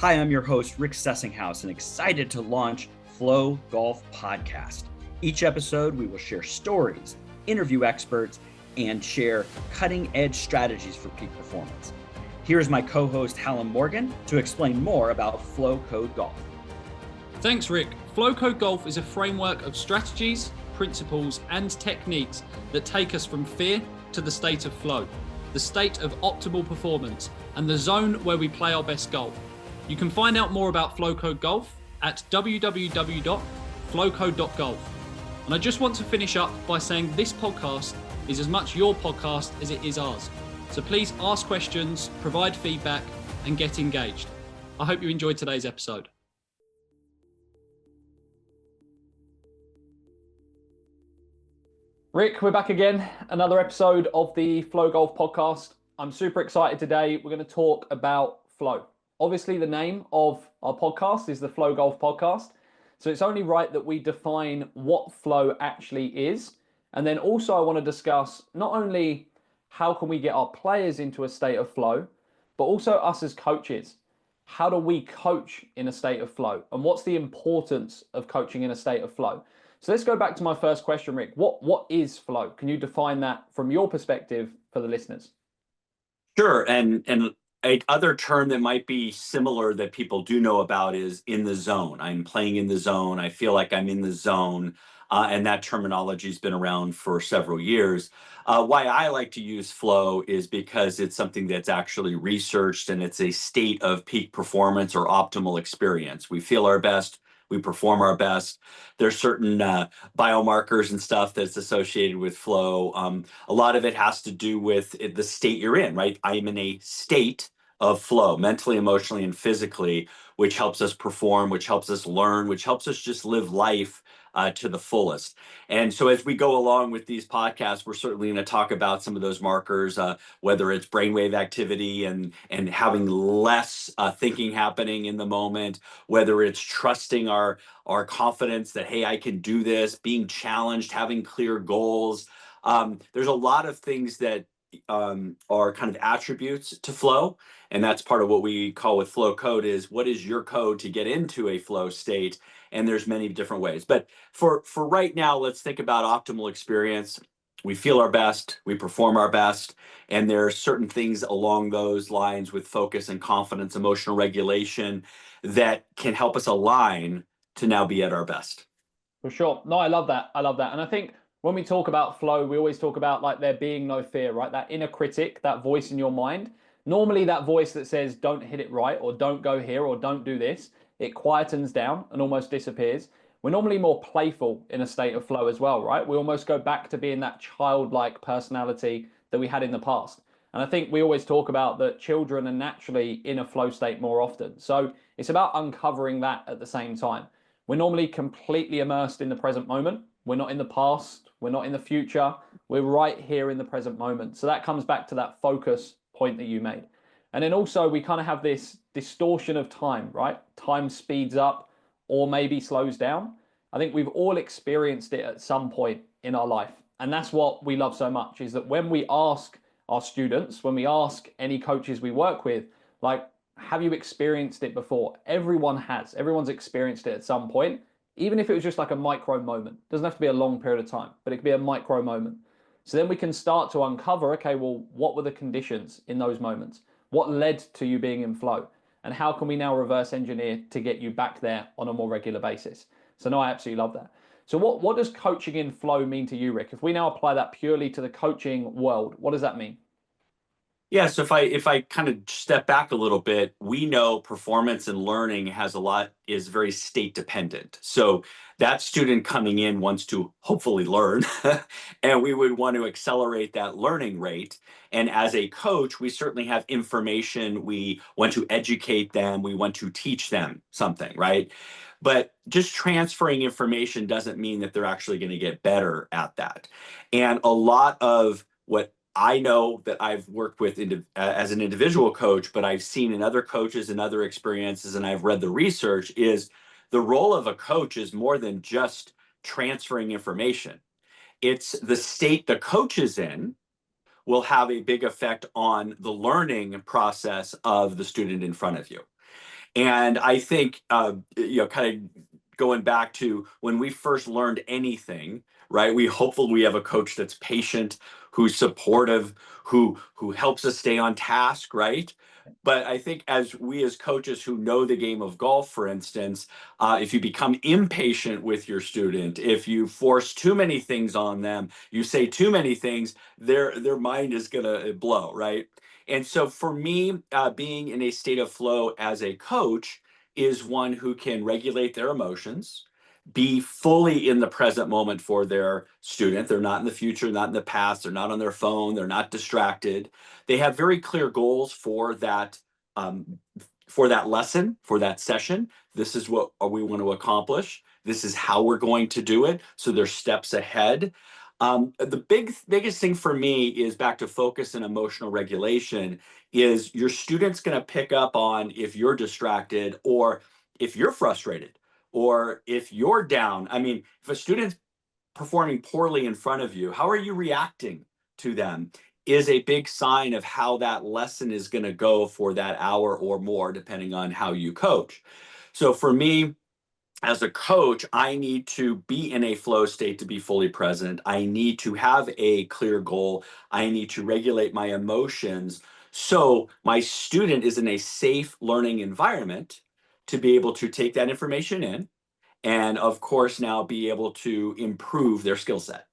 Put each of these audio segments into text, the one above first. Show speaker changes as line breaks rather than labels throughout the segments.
Hi, I'm your host, Rick Sessinghaus, and excited to launch Flow Golf Podcast. Each episode, we will share stories, interview experts, and share cutting-edge strategies for peak performance. Here's my co-host, Hallam Morgan, to explain more about Flow Code Golf.
Thanks, Rick. Flow Code Golf is a framework of strategies, principles, and techniques that take us from fear to the state of flow, the state of optimal performance, and the zone where we play our best golf. You can find out more about Flow Code Golf at www.flowcode.golf. And I just want to finish up by saying this podcast is as much your podcast as it is ours. So please ask questions, provide feedback, and get engaged. I hope you enjoyed today's episode. Rick, we're back again. Another episode of the Flow Golf Podcast. I'm super excited today. We're going to talk about flow. Obviously, the name of our podcast is the Flow Golf Podcast. So it's only right that we define what flow actually is. And then also I want to discuss not only how can we get our players into a state of flow, but also us as coaches. How do we coach in a state of flow? And what's the importance of coaching in a state of flow? So let's go back to my first question, Rick. What is flow? Can you define that from your perspective for the listeners?
Sure. And other term that might be similar that people do know about is in the zone. I'm playing in the zone. I feel like I'm in the zone. And that terminology has been around for several years. Why I like to use flow is because it's something that's actually researched and it's a state of peak performance or optimal experience. We feel our best. We perform our best. There's certain biomarkers and stuff that's associated with flow. A lot of it has to do with the state you're in, right? I am in a state of flow, mentally, emotionally, and physically, which helps us perform, which helps us learn, which helps us just live life to the fullest. And so as we go along with these podcasts, we're certainly going to talk about some of those markers, whether it's brainwave activity and having less thinking happening in the moment, whether it's trusting our confidence that, hey, I can do this, being challenged, having clear goals. There's a lot of things that are kind of attributes to flow. And that's part of what we call with flow code is what is your code to get into a flow state? And there's many different ways. But for right now, let's think about optimal experience. We feel our best, we perform our best, and there are certain things along those lines with focus and confidence, emotional regulation that can help us align to now be at our best.
For sure. No, I love that. And I think when we talk about flow, we always talk about like there being no fear, right? That inner critic, that voice in your mind. Normally that voice that says, don't hit it right, or don't go here, or don't do this, it quietens down and almost disappears. We're normally more playful in a state of flow as well, right? We almost go back to being that childlike personality that we had in the past. And I think we always talk about that children are naturally in a flow state more often. So it's about uncovering that at the same time. We're normally completely immersed in the present moment. We're not in the past. We're not in the future. We're right here in the present moment. So that comes back to that focus point that you made. And then also we kind of have this distortion of time, right? Time speeds up or maybe slows down. I think we've all experienced it at some point in our life. And that's what we love so much is that when we ask our students, when we ask any coaches we work with, like, have you experienced it before? Everyone has. Everyone's experienced it at some point. Even if it was just like a micro moment, it doesn't have to be a long period of time, but it could be a micro moment. So then we can start to uncover, okay, well, what were the conditions in those moments? What led to you being in flow? And how can we now reverse engineer to get you back there on a more regular basis? So no, I absolutely love that. So what does coaching in flow mean to you, Rick? If we now apply that purely to the coaching world, what does that mean?
Yeah, so if I kind of step back a little bit, we know performance and learning is very state dependent. So that student coming in wants to hopefully learn, and we would want to accelerate that learning rate. And as a coach, we certainly have information. We want to educate them. We want to teach them something, right? But just transferring information doesn't mean that they're actually going to get better at that. And a lot of what I know that I've worked with as an individual coach, but I've seen in other coaches and other experiences, and I've read the research, is the role of a coach is more than just transferring information. It's the state the coach is in will have a big effect on the learning process of the student in front of you. And I think, kind of going back to when we first learned anything, right? Hopefully we have a coach that's patient, who's supportive, who helps us stay on task, right? But I think as we as coaches who know the game of golf, for instance, if you become impatient with your student, if you force too many things on them, you say too many things, their mind is gonna blow, right? And so for me, being in a state of flow as a coach is one who can regulate their emotions, be fully in the present moment for their student. They're not in the future, not in the past, they're not on their phone, they're not distracted. They have very clear goals um, for that lesson, for that session. This is what we want to accomplish. This is how we're going to do it. So there's steps ahead. The biggest thing for me is back to focus and emotional regulation is your student's going to pick up on if you're distracted or if you're frustrated or if you're down. I mean, if a student's performing poorly in front of you, how are you reacting to them is a big sign of how that lesson is going to go for that hour or more, depending on how you coach. So for me, as a coach, I need to be in a flow state to be fully present. I need to have a clear goal. I need to regulate my emotions so my student is in a safe learning environment to be able to take that information in and, of course, now be able to improve their skill set.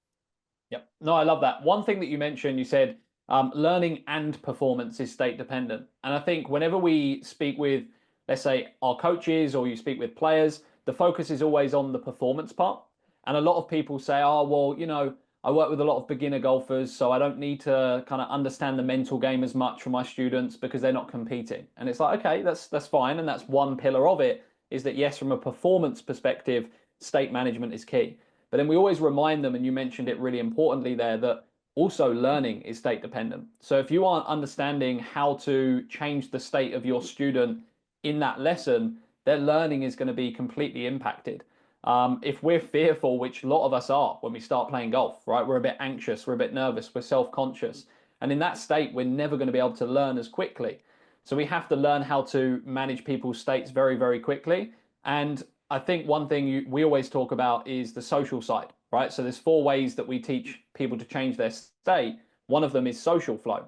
Yep. No, I love that. One thing that you mentioned, you said learning and performance is state dependent. And I think whenever we speak with, let's say, our coaches or you speak with players, the focus is always on the performance part. And a lot of people say, oh, well, I work with a lot of beginner golfers, so I don't need to kind of understand the mental game as much for my students because they're not competing. And it's like, okay, that's fine. And that's one pillar of it is that, yes, from a performance perspective, state management is key. But then we always remind them, and you mentioned it really importantly there, that also learning is state dependent. So if you aren't understanding how to change the state of your student in that lesson, their learning is going to be completely impacted. If we're fearful, which a lot of us are when we start playing golf, right? We're a bit anxious, we're a bit nervous, we're self-conscious. And in that state, we're never going to be able to learn as quickly. So we have to learn how to manage people's states very, very quickly. And I think one thing we always talk about is the social side, right? So there's 4 ways that we teach people to change their state. One of them is social flow.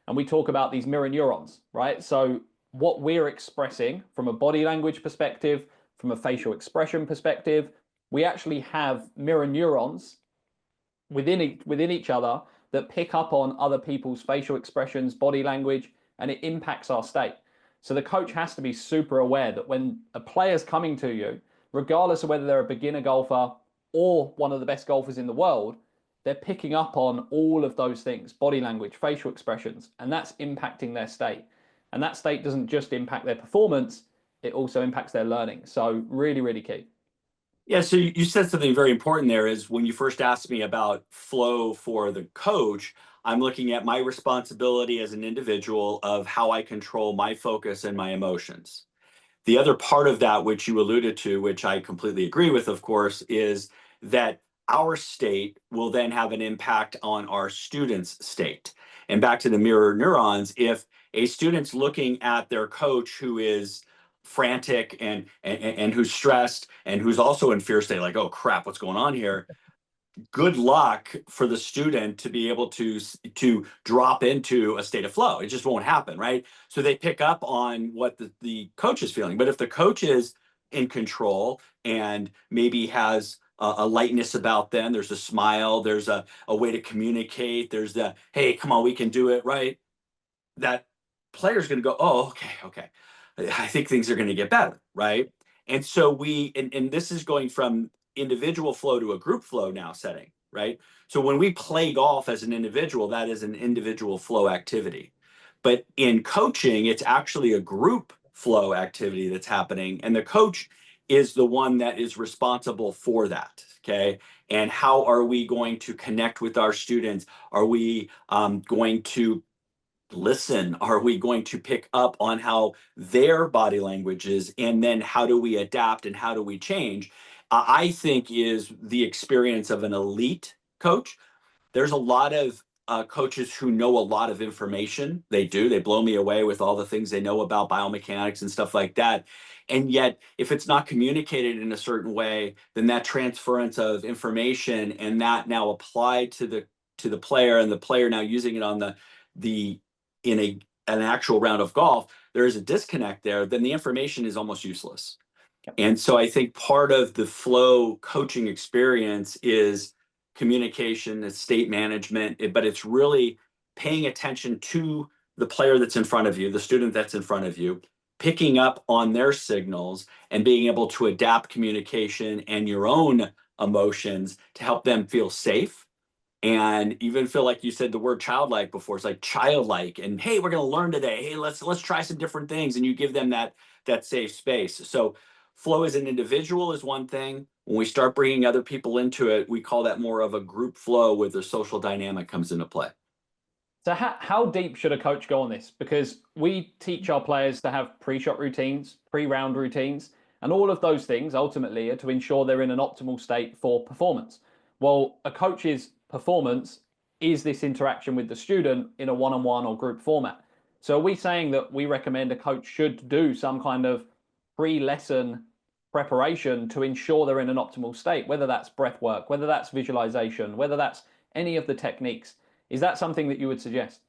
And we talk about these mirror neurons, right? So what we're expressing from a body language perspective, from a facial expression perspective, we actually have mirror neurons within each other that pick up on other people's facial expressions, body language, and it impacts our state. So the coach has to be super aware that when a player's coming to you, regardless of whether they're a beginner golfer or one of the best golfers in the world, they're picking up on all of those things, body language, facial expressions, and that's impacting their state. And that state doesn't just impact their performance, it also impacts their learning. So really, really key.
Yeah, so you said something very important there is when you first asked me about flow for the coach, I'm looking at my responsibility as an individual of how I control my focus and my emotions. The other part of that, which you alluded to, which I completely agree with, of course, is that our state will then have an impact on our students' state. And back to the mirror neurons, if a student's looking at their coach who is frantic and who's stressed and who's also in fear state, like, oh crap, what's going on here? Good luck for the student to be able to drop into a state of flow. It just won't happen, right? So they pick up on what the coach is feeling. But if the coach is in control and maybe has a lightness about them, there's a smile, there's a way to communicate, there's the, hey, come on, we can do it, right? That player's going to go, oh, okay. I think things are going to get better, right? And so and this is going from individual flow to a group flow now setting, right? So when we play golf as an individual, that is an individual flow activity. But in coaching, it's actually a group flow activity that's happening. And the coach is the one that is responsible for that. Okay. And how are we going to connect with our students? Are we going to listen? Are we going to pick up on how their body language is? And then how do we adapt and how do we change? I think is the experience of an elite coach. There's a lot of coaches who know a lot of information. They do. They blow me away with all the things they know about biomechanics and stuff like that. And yet, if it's not communicated in a certain way, then that transference of information and that now applied to the player, and the player now using it on the in an actual round of golf, there is a disconnect there. Then the information is almost useless. And so I think part of the flow coaching experience is communication, it's state management, but it's really paying attention to the player that's in front of you, the student that's in front of you, picking up on their signals and being able to adapt communication and your own emotions to help them feel safe and even feel like you said the word childlike before. It's like childlike, and hey, we're going to learn today. Hey, let's try some different things, and you give them that safe space. So flow as an individual is one thing. When we start bringing other people into it, we call that more of a group flow where the social dynamic comes into play.
So how deep should a coach go on this? Because we teach our players to have pre-shot routines, pre-round routines, and all of those things ultimately are to ensure they're in an optimal state for performance. Well, a coach's performance is this interaction with the student in a one-on-one or group format. So are we saying that we recommend a coach should do some kind of pre-lesson preparation to ensure they're in an optimal state, whether that's breath work, whether that's visualization, whether that's any of the techniques? Is that something that you would suggest?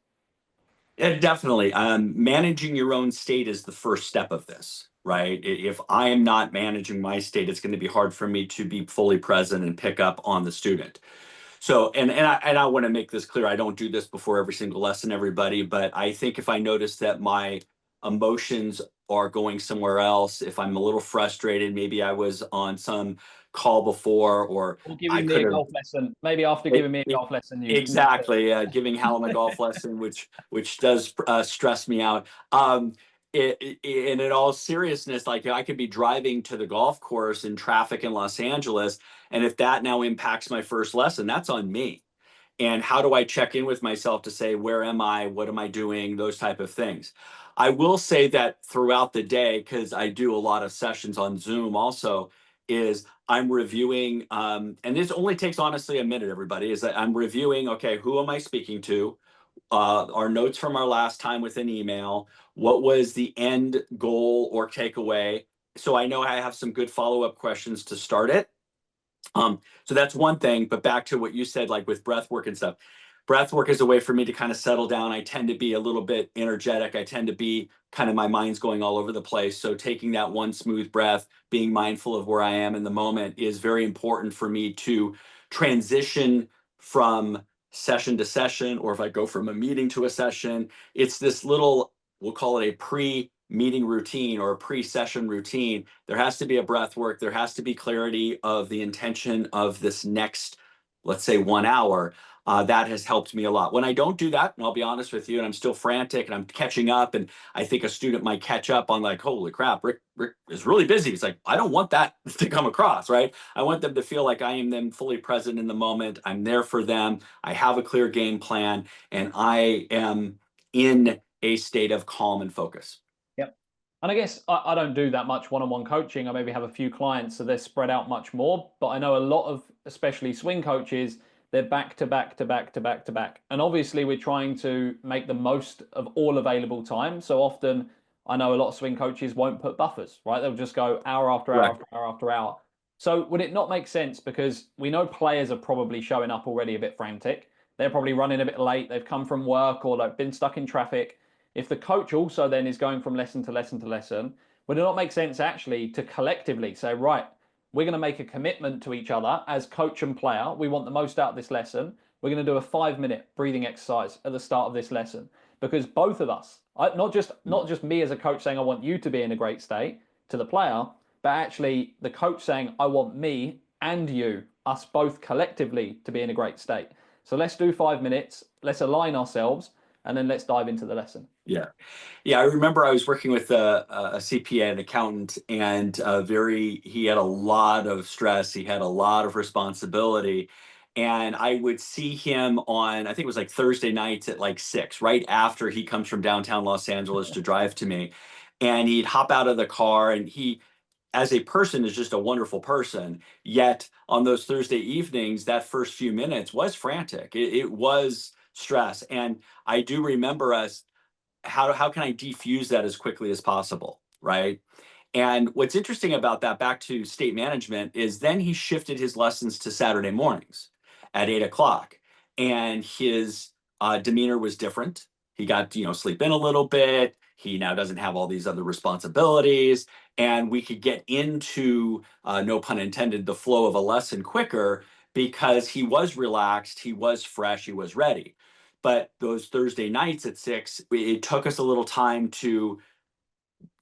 Yeah, definitely. Managing your own state is the first step of this, right? If I am not managing my state, it's going to be hard for me to be fully present and pick up on the student. So, and I want to make this clear. I don't do this before every single lesson, everybody, but I think if I notice that my emotions are going somewhere else, if I'm a little frustrated, maybe I was on some call before, or I
Giving me
could
a
have
golf lesson. Maybe after giving me a golf lesson, you
exactly giving Hallam a golf lesson, which does stress me out. And in all seriousness, like I could be driving to the golf course in traffic in Los Angeles, and if that now impacts my first lesson, that's on me. And how do I check in with myself to say, where am I? What am I doing? Those type of things. I will say that throughout the day, because I do a lot of sessions on Zoom also, is I'm reviewing, and this only takes honestly a minute, everybody, is that I'm reviewing, okay, who am I speaking to? Our notes from our last time with an email. What was the end goal or takeaway? So I know I have some good follow-up questions to start it. So that's one thing, but back to what you said, like with breath work and stuff. Breath work is a way for me to kind of settle down. I tend to be a little bit energetic. I tend to be kind of, my mind's going all over the place. So taking that one smooth breath, being mindful of where I am in the moment is very important for me to transition from session to session, or if I go from a meeting to a session, it's this little, we'll call it a pre-meeting routine or a pre-session routine. There has to be a breath work. There has to be clarity of the intention of this next, let's say, 1 hour. That has helped me a lot. When I don't do that, and I'll be honest with you, and I'm still frantic and I'm catching up, and I think a student might catch up on like, holy crap, Rick is really busy. It's like, I don't want that to come across, right? I want them to feel like I am them fully present in the moment. I'm there for them. I have a clear game plan, and I am in a state of calm and focus.
Yep. And I guess I don't do that much one-on-one coaching. I maybe have a few clients, so they're spread out much more. But I know a lot of, especially swing coaches, they're back to back to back to back to back. And obviously we're trying to make the most of all available time. So often I know a lot of swing coaches won't put buffers, right? They'll just go hour after hour after hour after hour. So would it not make sense, because we know players are probably showing up already a bit frantic. They're probably running a bit late. They've come from work or they've been stuck in traffic. If the coach also then is going from lesson to lesson to lesson, would it not make sense actually to collectively say, right, we're going to make a commitment to each other as coach and player. We want the most out of this lesson. We're going to do a 5-minute breathing exercise at the start of this lesson, because both of us, not just me as a coach saying I want you to be in a great state to the player, but actually the coach saying I want me and you, us both collectively, to be in a great state. So let's do 5 minutes. Let's align ourselves, and then let's dive into the lesson.
Yeah. I remember I was working with a CPA, an accountant, and he had a lot of stress. He had a lot of responsibility. And I would see him on, I think it was like Thursday nights at like 6, right after he comes from downtown Los Angeles to drive to me. And he'd hop out of the car, and he, as a person, is just a wonderful person. Yet on those Thursday evenings, that first few minutes was frantic. It was stress. And I do remember us, how can I defuse that as quickly as possible, right? And what's interesting about that, back to state management, is then he shifted his lessons to Saturday mornings at 8 o'clock, and his demeanor was different. He got to, sleep in a little bit. He now doesn't have all these other responsibilities, and we could get into, no pun intended, the flow of a lesson quicker because he was relaxed, he was fresh, he was ready. But those Thursday nights at 6, it took us a little time to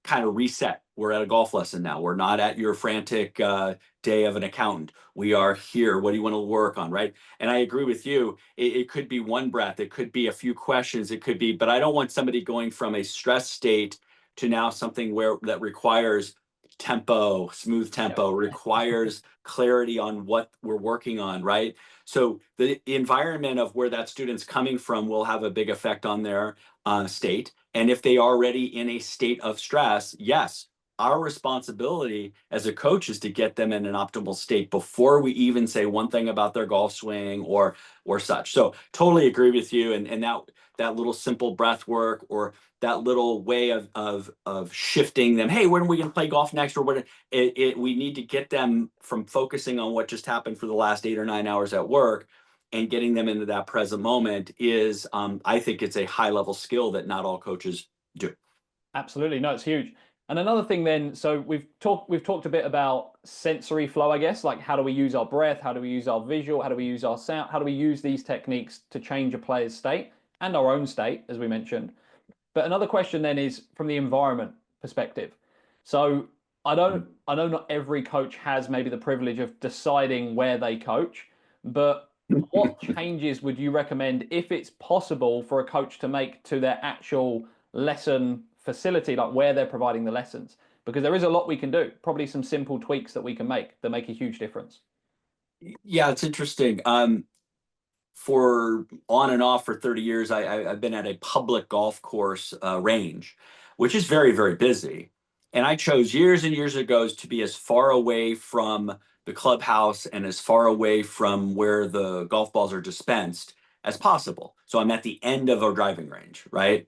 kind of reset. We're at a golf lesson now. We're not at your frantic day of an accountant. We are here. What do you want to work on, right? And I agree with you. It could be one breath. It could be a few questions. It could be, but I don't want somebody going from a stress state to now something where that requires tempo, smooth tempo, requires clarity on what we're working on, right? So the environment of where that student's coming from will have a big effect on their state. And if they are already in a state of stress, yes, our responsibility as a coach is to get them in an optimal state before we even say one thing about their golf swing or such. So totally agree with you. And that little simple breath work, or that little way of shifting them. Hey, when are we going to play golf next? Or what? We need to get them from focusing on what just happened for the last 8 or 9 hours at work, and getting them into that present moment is, I think it's a high level skill that not all coaches do.
Absolutely. No, it's huge. And another thing then, so we've talked a bit about sensory flow, I guess, like how do we use our breath? How do we use our visual? How do we use our sound? How do we use these techniques to change a player's state and our own state, as we mentioned? But another question then is from the environment perspective. So I know not every coach has maybe the privilege of deciding where they coach, but what changes would you recommend, if it's possible, for a coach to make to their actual lesson facility, like where they're providing the lessons? Because there is a lot we can do, probably some simple tweaks that we can make that make a huge difference.
Yeah, it's interesting. For on and off for 30 years, I've been at a public golf course range, which is very, very busy. And I chose years and years ago to be as far away from the clubhouse and as far away from where the golf balls are dispensed as possible. So I'm at the end of a driving range, right?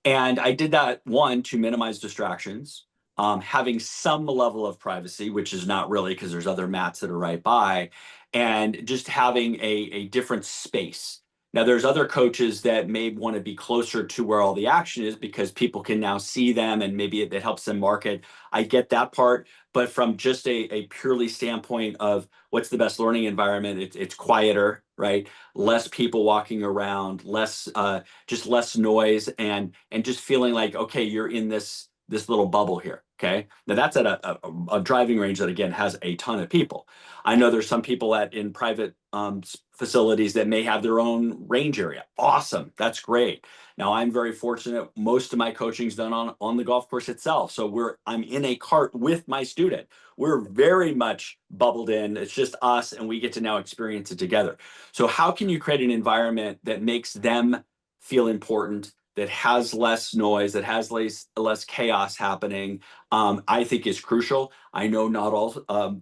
And I did that, one, to minimize distractions, having some level of privacy, which is not really, because there's other mats that are right by, and just having a different space. Now, there's other coaches that may want to be closer to where all the action is because people can now see them, and maybe it helps them market. I get that part. But from just a purely standpoint of what's the best learning environment, it's quieter, right? Less people walking around, less just less noise, and just feeling like, okay, you're in this little bubble here. Okay, now that's at a driving range that, again, has a ton of people. I know there's some people in private facilities that may have their own range area. Awesome, that's great. Now I'm very fortunate. Most of my coaching's done on the golf course itself, so I'm in a cart with my student. We're very much bubbled in. It's just us, and we get to now experience it together. So how can you create an environment that makes them feel important, that has less noise, that has less chaos happening? I think is crucial. I know not all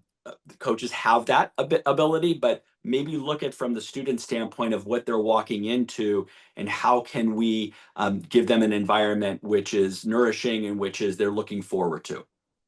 coaches have that ability, but maybe look at from the student standpoint of what they're walking into, and how can we give them an environment which is nourishing and which is they're looking forward to.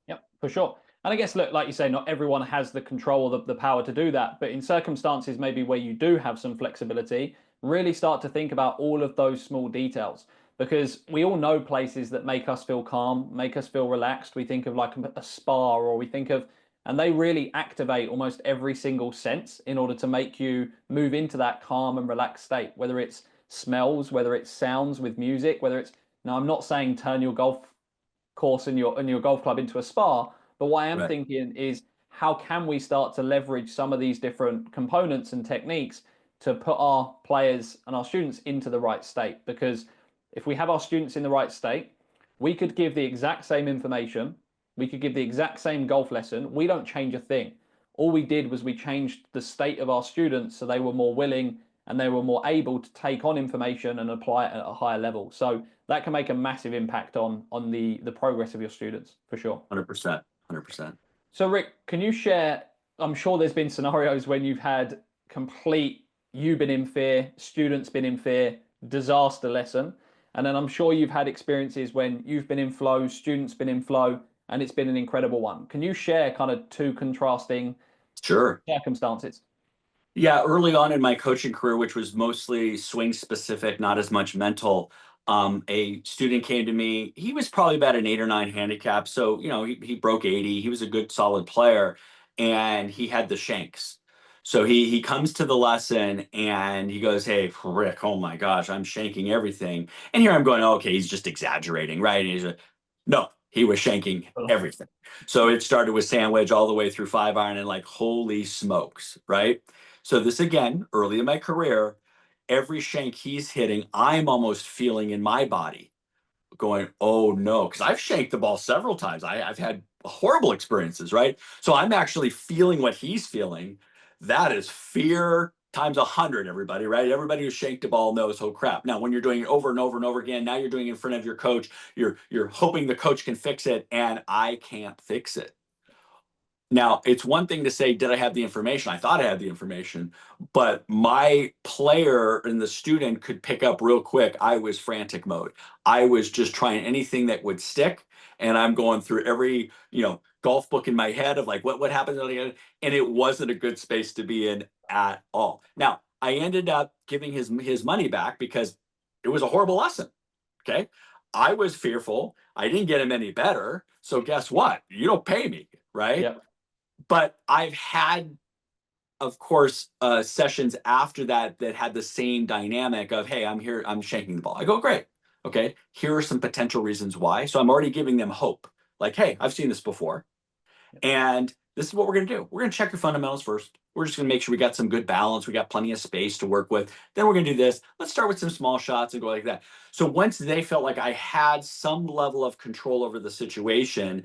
Yep, for sure. And I guess, look, like you say, not everyone has the control or the power to do that. But in circumstances maybe where you do have some flexibility, really start to think about all of those small details. Because we all know places that make us feel calm, make us feel relaxed. We think of like a spa, or we think of, and they really activate almost every single sense in order to make you move into that calm and relaxed state, whether it's smells, whether it's sounds with music, whether it's, now I'm not saying turn your golf course and your golf club into a spa. But what I am thinking is, how can we start to leverage some of these different components and techniques to put our players and our students into the right state? Because if we have our students in the right state, we could give the exact same information, we could give the exact same golf lesson. We don't change a thing. All we did was we changed the state of our students so they were more willing and they were more able to take on information and apply it at a higher level. So that can make a massive impact on the progress of your students, for sure.
100%. 100%.
So Rick, can you share, I'm sure there's been scenarios when you've had complete you've been in fear, students been in fear, disaster lesson. And then I'm sure you've had experiences when you've been in flow, students been in flow, and it's been an incredible one. Can you share kind of two contrasting
Sure.
circumstances?
Yeah, early on in my coaching career, which was mostly swing specific, not as much mental, a student came to me. He was probably about an 8 or 9 handicap. So, he broke 80. He was a good, solid player, and he had the shanks. So he comes to the lesson and he goes, "Hey, Rick, oh my gosh, I'm shanking everything." And here I'm going, "Okay, he's just exaggerating, right?" And he's like, "No, he was shanking everything." So it started with sandwich all the way through 5 iron, and like, holy smokes, right? So this again, early in my career, every shank he's hitting, I'm almost feeling in my body, going, "Oh no," because I've shanked the ball several times. I've had horrible experiences, right? So I'm actually feeling what he's feeling. That is fear times 100, everybody, right? Everybody who shanked a ball knows, oh crap. Now, when you're doing it over and over and over again, now you're doing it in front of your coach. You're hoping the coach can fix it, and I can't fix it. Now, it's one thing to say, did I have the information? I thought I had the information, but my player and the student could pick up real quick. I was frantic mode. I was just trying anything that would stick. And I'm going through every, golf book in my head of like, what happened? And it wasn't a good space to be in at all. Now, I ended up giving his money back because it was a horrible lesson. Okay. I was fearful. I didn't get him any better. So guess what? You don't pay me, right?
Yep.
But I've had, of course, sessions after that that had the same dynamic of, "Hey, I'm here, I'm shanking the ball." I go, "Great. Okay, here are some potential reasons why." So I'm already giving them hope. Like, "Hey, I've seen this before. And this is what we're going to do. We're going to check your fundamentals first. We're just going to make sure we got some good balance. We got plenty of space to work with. Then we're going to do this. Let's start with some small shots and go like that." So once they felt like I had some level of control over the situation,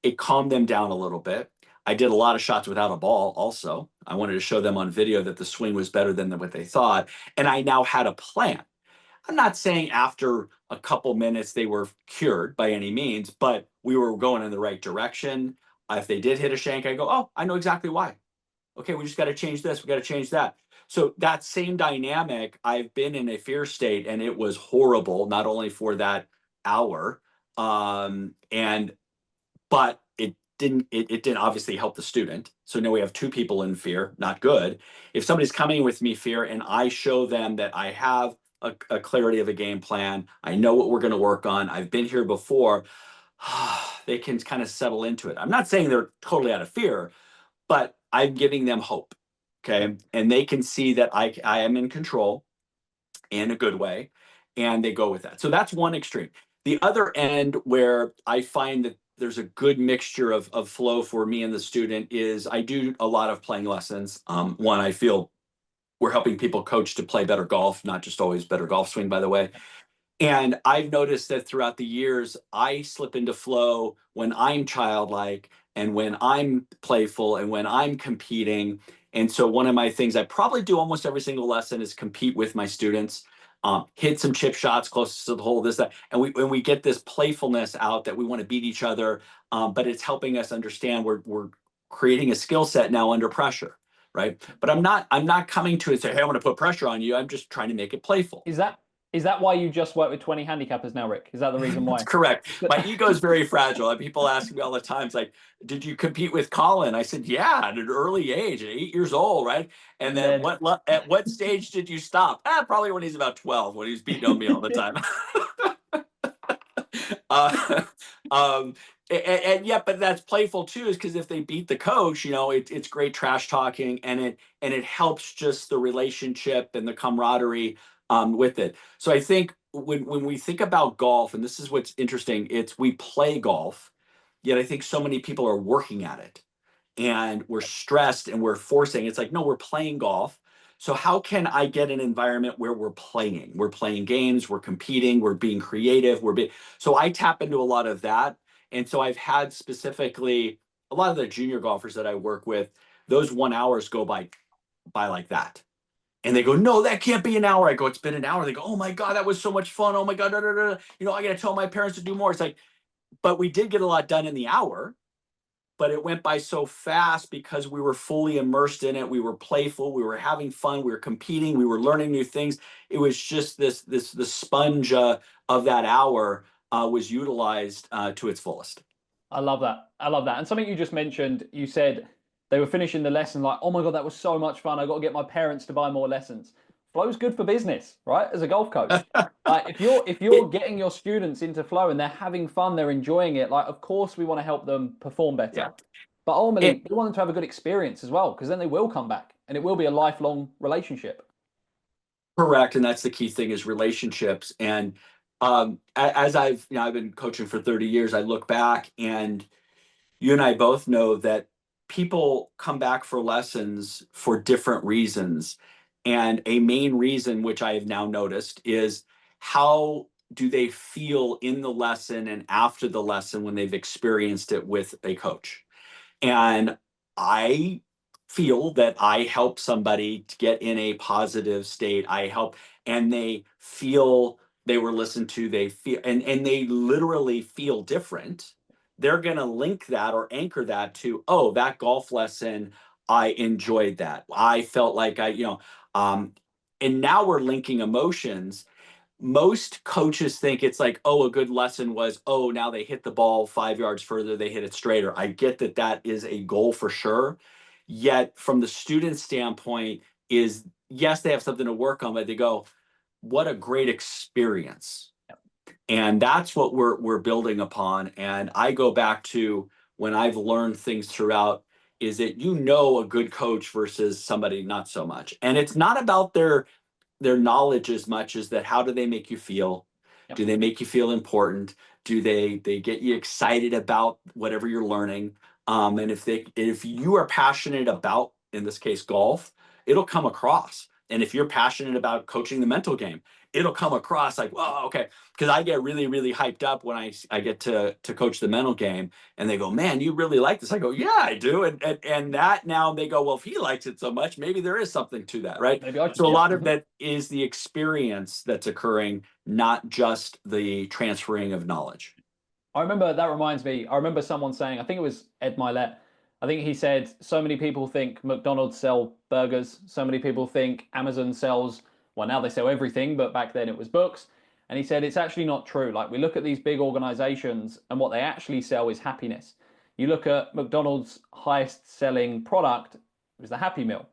it calmed them down a little bit. I did a lot of shots without a ball also. I wanted to show them on video that the swing was better than what they thought. And I now had a plan. I'm not saying after a couple minutes they were cured by any means, but we were going in the right direction. If they did hit a shank, I go, "Oh, I know exactly why. Okay, we just got to change this. We got to change that." So that same dynamic, I've been in a fear state, and it was horrible, not only for that hour, and but it didn't obviously help the student. So now we have two people in fear, not good. If somebody's coming with me fear and I show them that I have a clarity of a game plan, I know what we're going to work on, I've been here before, they can kind of settle into it. I'm not saying they're totally out of fear, but I'm giving them hope. Okay. And they can see that I am in control in a good way, and they go with that. So that's one extreme. The other end, where I find that there's a good mixture of flow for me and the student, is I do a lot of playing lessons. One, I feel we're helping people coach to play better golf, not just always better golf swing, by the way. And I've noticed that throughout the years, I slip into flow when I'm childlike and when I'm playful and when I'm competing. And so, one of my things I probably do almost every single lesson is compete with my students, hit some chip shots closest to the hole, this, that. And we get this playfulness out that we want to beat each other, but it's helping us understand we're creating a skill set now under pressure. Right. But I'm not coming to it and say, "Hey, I want to put pressure on you." I'm just trying to make it playful.
Is that why you just work with 20 handicappers now, Rick? Is that the reason
That's
why?
correct. My ego is very fragile. And people ask me all the time, it's like, "Did you compete with Colin?" I said, "Yeah, at an early age, at 8 years old, right?" And
And
then
then
at what stage did you stop? Probably when he's about 12, when he's beating on me all the time. uh, and yeah, but that's playful too, is because if they beat the coach, it's great trash talking, and it helps just the relationship and the camaraderie with it. So I think when we think about golf, and this is what's interesting, it's we play golf, yet I think so many people are working at it, and we're stressed and we're forcing. It's like, no, we're playing golf. So how can I get an environment where we're playing? We're playing games, we're competing, we're being creative, so I tap into a lot of that. And so I've had specifically a lot of the junior golfers that I work with, those 1 hours go by like that. And they go, "No, that can't be an hour." I go, "It's been an hour." They go, "Oh my God, that was so much fun. Oh my God, da, da, da. I got to tell my parents to do more." It's like, but we did get a lot done in the hour. but it went by so fast because we were fully immersed in it. We were playful, we were having fun, we were competing, we were learning new things. It was just the sponge of that hour was utilized to its fullest.
I love that. I love that. And something you just mentioned, you said they were finishing the lesson like, oh my God, that was so much fun. I got to get my parents to buy more lessons. Flow's good for business, right? As a golf coach. Like if you're getting your students into flow and they're having fun, they're enjoying it, like of course we want to help them perform better.
Yeah.
But ultimately, we want them to have a good experience as well, because then they will come back and it will be a lifelong relationship.
Correct, and that's the key thing is relationships. And as I've been coaching for 30 years, I look back and you and I both know that people come back for lessons for different reasons. And a main reason, which I have now noticed, is how do they feel in the lesson and after the lesson when they've experienced it with a coach. And I feel that I help somebody to get in a positive state. I help, and they feel they were listened to, they feel, and they literally feel different. They're going to link that or anchor that to, oh, that golf lesson, I enjoyed that. I felt like and now we're linking emotions. Most coaches think it's like, oh, a good lesson was, oh, now they hit the ball 5 yards further, they hit it straighter. I get that that is a goal for sure. Yet from the student standpoint is, yes, they have something to work on, but they go, what a great experience. And that's what we're building upon. And I go back to when I've learned things throughout is that a good coach versus somebody not so much. And it's not about their knowledge as much as that how do they make you feel?
Yep.
Do they make you feel important? Do they get you excited about whatever you're learning? And if you are passionate about, in this case, golf, it'll come across. And if you're passionate about coaching the mental game, it'll come across like, well, okay. Because I get really, really hyped up when I get to coach the mental game, and they go, man, you really like this. I go, yeah, I do. And that now they go, well, if he likes it so much, maybe there is something to that, right?
Maybe I
So a
yeah.
lot of that is the experience that's occurring, not just the transferring of knowledge.
I remember, that reminds me, I remember someone saying, I think it was Ed Milet, I think he said, so many people think McDonald's sell burgers, so many people think Amazon sells, well, now they sell everything, but back then it was books. And he said, it's actually not true. Like, we look at these big organizations and what they actually sell is happiness. You look at McDonald's highest selling product, it was the Happy Meal.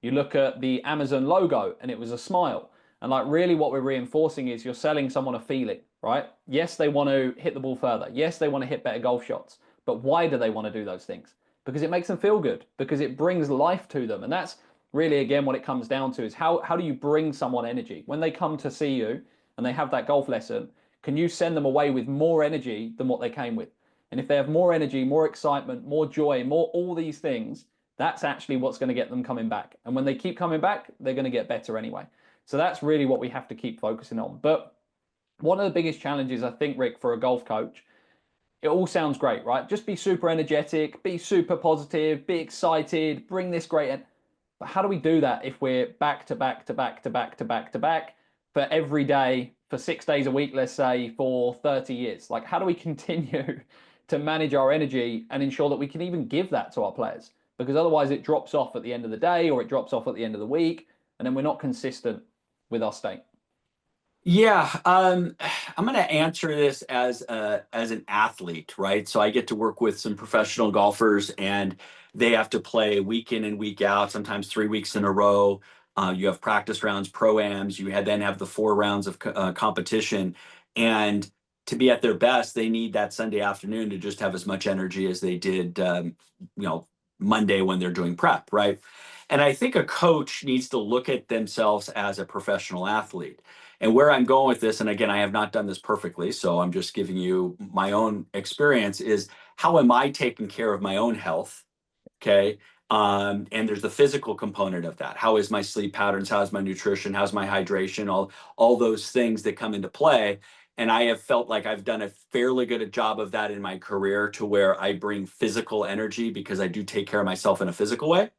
You look at the Amazon logo and it was a smile. And like really what we're reinforcing is you're selling someone a feeling, right? Yes, they want to hit the ball further. Yes, they want to hit better golf shots. But why do they want to do those things? Because it makes them feel good, because it brings life to them. And that's really, again, what it comes down to is how do you bring someone energy? When they come to see you and they have that golf lesson, can you send them away with more energy than what they came with? And if they have more energy, more excitement, more joy, more all these things, that's actually what's going to get them coming back. And when they keep coming back, they're going to get better anyway. So that's really what we have to keep focusing on. But one of the biggest challenges, I think, Rick, for a golf coach, it all sounds great, right? Just be super energetic, be super positive, be excited, bring this great. But how do we do that if we're back to back to back to back to back to back for every day, for 6 days a week, let's say, for 30 years? Like, how do we continue to manage our energy and ensure that we can even give that to our players? Because otherwise it drops off at the end of the day or it drops off at the end of the week, and then we're not consistent with our state.
Yeah, I'm going to answer this as an athlete, right? So I get to work with some professional golfers, and they have to play week in and week out, sometimes 3 weeks in a row. You have practice rounds, pro-ams. Then have the 4 rounds of competition, and to be at their best, they need that Sunday afternoon to just have as much energy as they did, Monday when they're doing prep, right? And I think a coach needs to look at themselves as a professional athlete. And where I'm going with this, and again, I have not done this perfectly, so I'm just giving you my own experience, is how am I taking care of my own health? Okay. And there's the physical component of that. How is my sleep patterns? How's my nutrition? How's my hydration? All those things that come into play. And I have felt like I've done a fairly good job of that in my career, to where I bring physical energy because I do take care of myself in a physical way.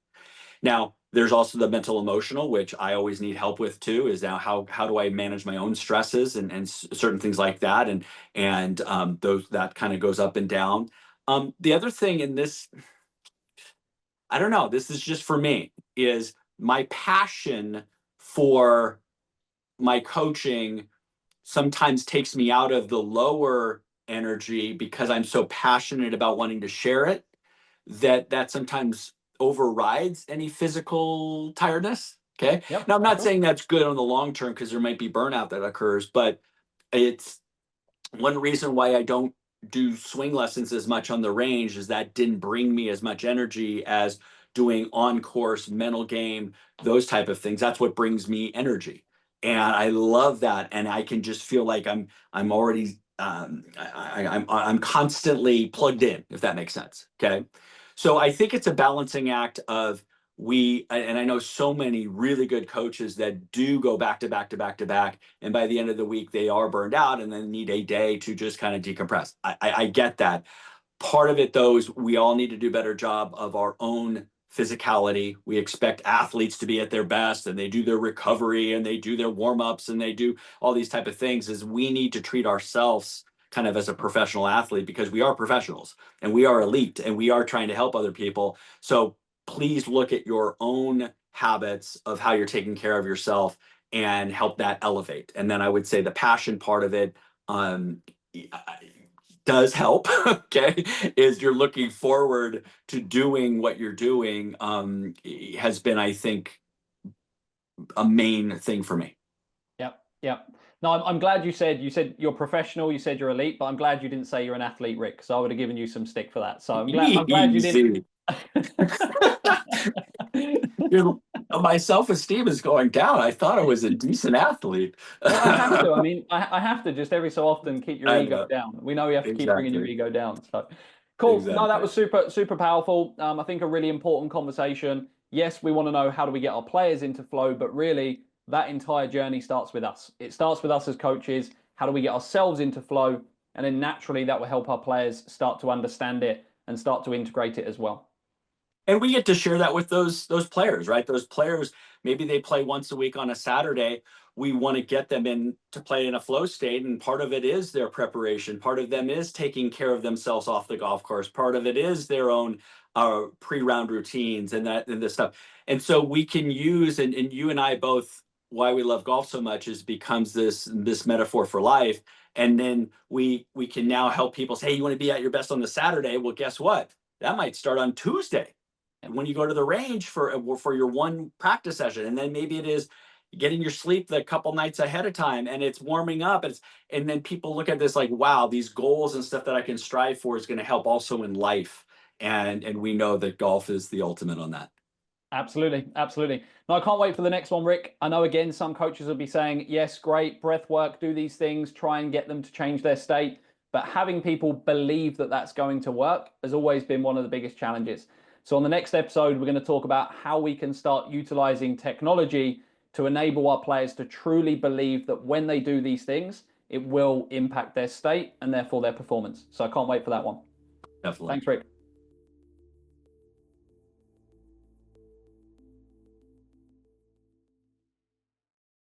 Now, there's also the mental emotional, which I always need help with too, is now how do I manage my own stresses and certain things like that. And those that kind of goes up and down. The other thing in this, I don't know, this is just for me, is my passion for my coaching sometimes takes me out of the lower energy because I'm so passionate about wanting to share it that sometimes overrides any physical tiredness. Okay.
Yep.
Now, I'm not saying that's good on the long term because there might be burnout that occurs, but it's one reason why I don't do swing lessons as much on the range is that didn't bring me as much energy as doing on course mental game, those type of things. That's what brings me energy. And I love that. And I can just feel like I'm already I'm constantly plugged in, if that makes sense. Okay. So I think it's a balancing act of and I know so many really good coaches that do go back to back to back to back, and by the end of the week they are burned out and then need a day to just kind of decompress. I get that. Part of it though is we all need to do a better job of our own physicality. We expect athletes to be at their best, and they do their recovery and they do their warm-ups and they do all these type of things. Is we need to treat ourselves kind of as a professional athlete, because we are professionals and we are elite and we are trying to help other people. So please look at your own habits of how you're taking care of yourself and help that elevate. And then I would say the passion part of it does help. Okay, is you're looking forward to doing what you're doing has been, I think, a main thing for me.
Yep. Yep. No, I'm glad you said you're professional, you said you're elite, but I'm glad you didn't say you're an athlete, Rick, because I would have given you some stick for that. So I'm glad you didn't.
My self-esteem is going down. I thought I was a decent athlete.
Well, I have to. I mean, I have to just every so often keep your ego down. We know you have to keep bringing your ego down. So cool.
Exactly.
No, that was super powerful. I think a really important conversation. Yes, we want to know how do we get our players into flow, but really that entire journey starts with us. It starts with us as coaches. How do we get ourselves into flow? And then naturally that will help our players start to understand it and start to integrate it as well.
And we get to share that with those players, right? Those players, maybe they play once a week on a Saturday. We want to get them in to play in a flow state, and part of it is their preparation. Part of them is taking care of themselves off the golf course. Part of it is their own pre-round routines and this stuff. And so we can use, and you and I both, why we love golf so much is becomes this metaphor for life. And then we can now help people say, hey, you want to be at your best on the Saturday? Well, guess what? That might start on Tuesday when you go to the range for your one practice session. And then maybe it is getting your sleep the couple nights ahead of time, and it's warming up. And then people look at this like, wow, these goals and stuff that I can strive for is going to help also in life. And we know that golf is the ultimate on that.
Absolutely. Absolutely. No, I can't wait for the next one, Rick. I know, again, some coaches will be saying, yes, great, breath work, do these things, try and get them to change their state. But having people believe that that's going to work has always been one of the biggest challenges. So on the next episode, we're going to talk about how we can start utilizing technology to enable our players to truly believe that when they do these things, it will impact their state and therefore their performance. So I can't wait for that one.
Definitely.
Thanks, Rick.